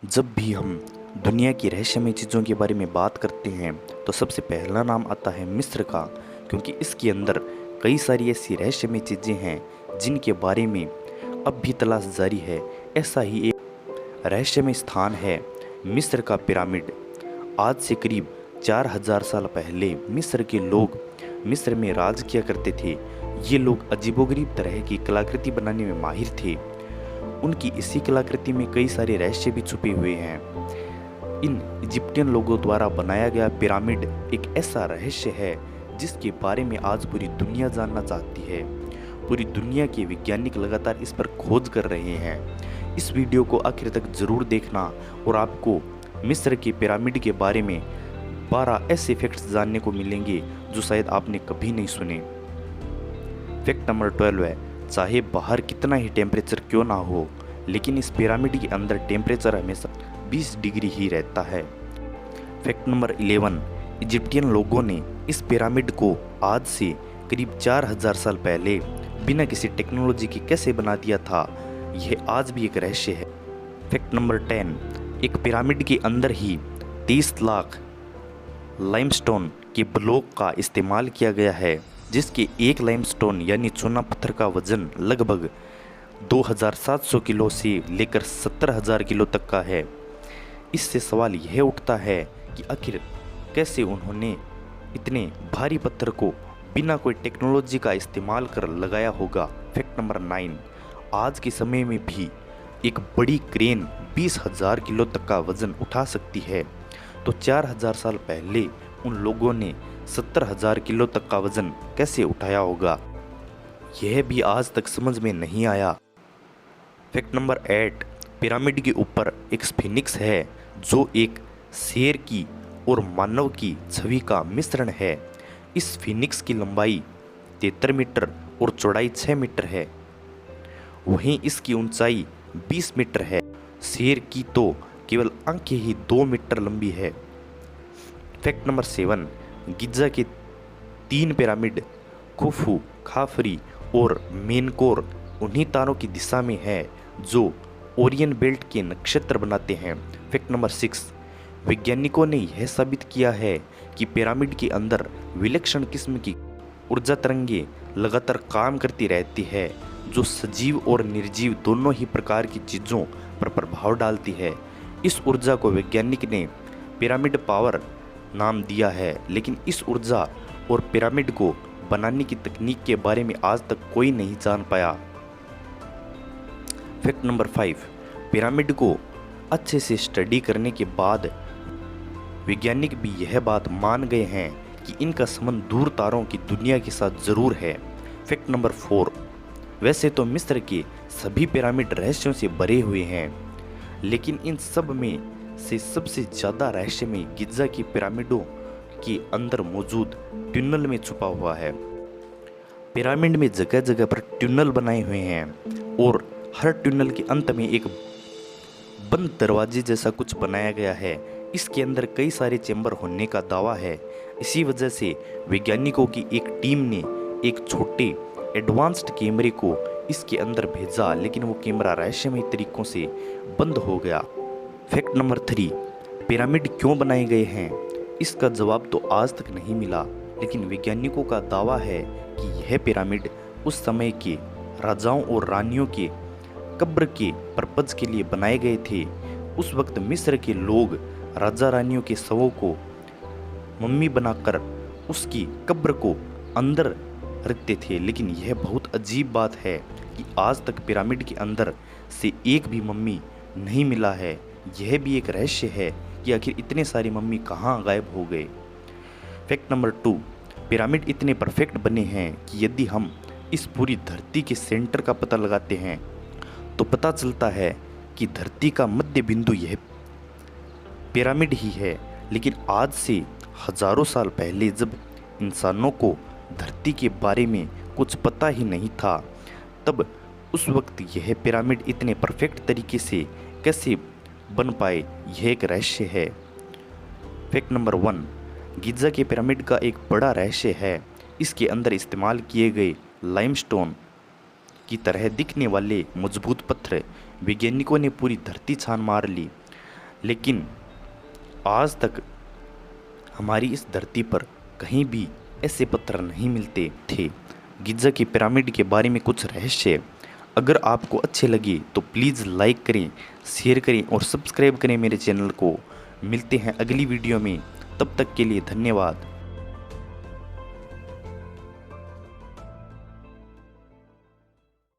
जब भी हम दुनिया की रहस्यमय चीज़ों के बारे में बात करते हैं तो सबसे पहला नाम आता है मिस्र का। क्योंकि इसके अंदर कई सारी ऐसी रहस्यमय चीज़ें हैं जिनके बारे में अब भी तलाश जारी है। ऐसा ही एक रहस्यमय स्थान है मिस्र का पिरामिड। आज से करीब 4000 साल पहले मिस्र के लोग मिस्र में राज किया करते थे। ये लोग अजीबोगरीब तरह की कलाकृति बनाने में माहिर थे। उनकी इसी कलाकृति में कई सारे रहस्य भी छुपे हुए हैं। इन इजिप्टियन लोगों द्वारा बनाया गया पिरामिड एक ऐसा रहस्य है जिसके बारे में आज पूरी दुनिया जानना चाहती है। पूरी दुनिया के वैज्ञानिक लगातार इस पर खोज कर रहे हैं। इस वीडियो को आखिर तक जरूर देखना और आपको मिस्र के पिरामिड के बारे में 12 ऐसे फैक्ट्स जानने को मिलेंगे जो शायद आपने कभी नहीं सुने। फैक्ट नंबर 12 है, चाहे बाहर कितना ही टेम्परेचर क्यों ना हो लेकिन इस पिरामिड के अंदर टेम्परेचर हमेशा 20 डिग्री ही रहता है। फैक्ट नंबर 11, इजिप्टियन लोगों ने इस पिरामिड को आज से करीब 4000 साल पहले बिना किसी टेक्नोलॉजी के कैसे बना दिया था, यह आज भी एक रहस्य है। फैक्ट नंबर 10, एक पिरामिड के अंदर ही 30 लाख लाइमस्टोन के ब्लॉक का इस्तेमाल किया गया है, जिसके एक लाइमस्टोन यानी चूना पत्थर का वजन लगभग 2700 किलो से लेकर 70000 किलो तक का है। इससे सवाल यह उठता है कि आखिर कैसे उन्होंने इतने भारी पत्थर को बिना कोई टेक्नोलॉजी का इस्तेमाल कर लगाया होगा। फैक्ट नंबर 9, आज के समय में भी एक बड़ी क्रेन 20,000 किलो तक का वजन उठा सकती है, तो 4000 साल पहले उन लोगों ने 70,000 किलो तक का वजन कैसे उठाया होगा, यह भी आज तक समझ में नहीं आया। फैक्ट नंबर 8, पिरामिड के ऊपर एक स्फिनिक्स है जो एक शेर की और मानव की छवि का मिश्रण है। इस स्फिनिक्स की लंबाई 73 मीटर और चौड़ाई 6 मीटर है, वहीं इसकी ऊंचाई 20 मीटर है। शेर की तो केवल आंखें ही 2 मीटर लंबी है। फैक्ट नंबर 7, गिज़ा के 3 पिरामिड खुफू, खाफरी और मेनकोर उन्हीं तारों की दिशा में है जो ओरियन बेल्ट के नक्षत्र बनाते हैं। फैक्ट नंबर 6, वैज्ञानिकों ने यह साबित किया है कि पिरामिड के अंदर विलक्षण किस्म की ऊर्जा तरंगें लगातार काम करती रहती है जो सजीव और निर्जीव दोनों ही प्रकार की चीज़ों पर प्रभाव डालती है। इस ऊर्जा को वैज्ञानिक ने पिरामिड पावर नाम दिया है, लेकिन इस ऊर्जा और पिरामिड को बनाने की तकनीक के बारे में आज तक कोई नहीं जान पाया। फैक्ट नंबर 5, पिरामिड को अच्छे से स्टडी करने के बाद वैज्ञानिक भी यह बात मान गए हैं कि इनका संबंध दूर तारों की दुनिया के साथ जरूर है। फैक्ट नंबर 4, वैसे तो मिस्र के सभी पिरामिड रहस्यों से भरे हुए हैं, लेकिन इन सब में से सबसे ज़्यादा रहस्यमय गिज़ा की पिरामिडों के अंदर मौजूद टनल में छुपा हुआ है। पिरामिड में जगह जगह पर टनल बनाए हुए हैं और हर टनल के अंत में एक बंद दरवाजे जैसा कुछ बनाया गया है। इसके अंदर कई सारे चैम्बर होने का दावा है। इसी वजह से वैज्ञानिकों की एक टीम ने एक छोटे एडवांस्ड कैमरे को इसके अंदर भेजा, लेकिन वो कैमरा रहस्यमय तरीकों से बंद हो गया। फैक्ट नंबर 3, पिरामिड क्यों बनाए गए हैं, इसका जवाब तो आज तक नहीं मिला, लेकिन वैज्ञानिकों का दावा है कि यह पिरामिड उस समय के राजाओं और रानियों के कब्र के पर्पज के लिए बनाए गए थे। उस वक्त मिस्र के लोग राजा रानियों के शवों को मम्मी बनाकर उसकी कब्र को अंदर रखते थे, लेकिन यह बहुत अजीब बात है कि आज तक पिरामिड के अंदर से एक भी मम्मी नहीं मिला है। यह भी एक रहस्य है कि आखिर इतने सारी मम्मी कहाँ गायब हो गए। फैक्ट नंबर 2, पिरामिड इतने परफेक्ट बने हैं कि यदि हम इस पूरी धरती के सेंटर का पता लगाते हैं तो पता चलता है कि धरती का मध्य बिंदु यह पिरामिड ही है। लेकिन आज से हजारों साल पहले जब इंसानों को धरती के बारे में कुछ पता ही नहीं था, तब उस वक्त यह पिरामिड इतने परफेक्ट तरीके से कैसे बन पाए, यह एक रहस्य है। फैक्ट नंबर 1, गिज़ा के पिरामिड का एक बड़ा रहस्य है इसके अंदर इस्तेमाल किए गए लाइमस्टोन की तरह दिखने वाले मजबूत पत्थर। वैज्ञानिकों ने पूरी धरती छान मार ली, लेकिन आज तक हमारी इस धरती पर कहीं भी ऐसे पत्थर नहीं मिलते थे। गिज़ा की पिरामिड के बारे में कुछ रहस्य अगर आपको अच्छे लगे तो प्लीज़ लाइक करें, शेयर करें और सब्सक्राइब करें मेरे चैनल को। मिलते हैं अगली वीडियो में, तब तक के लिए धन्यवाद।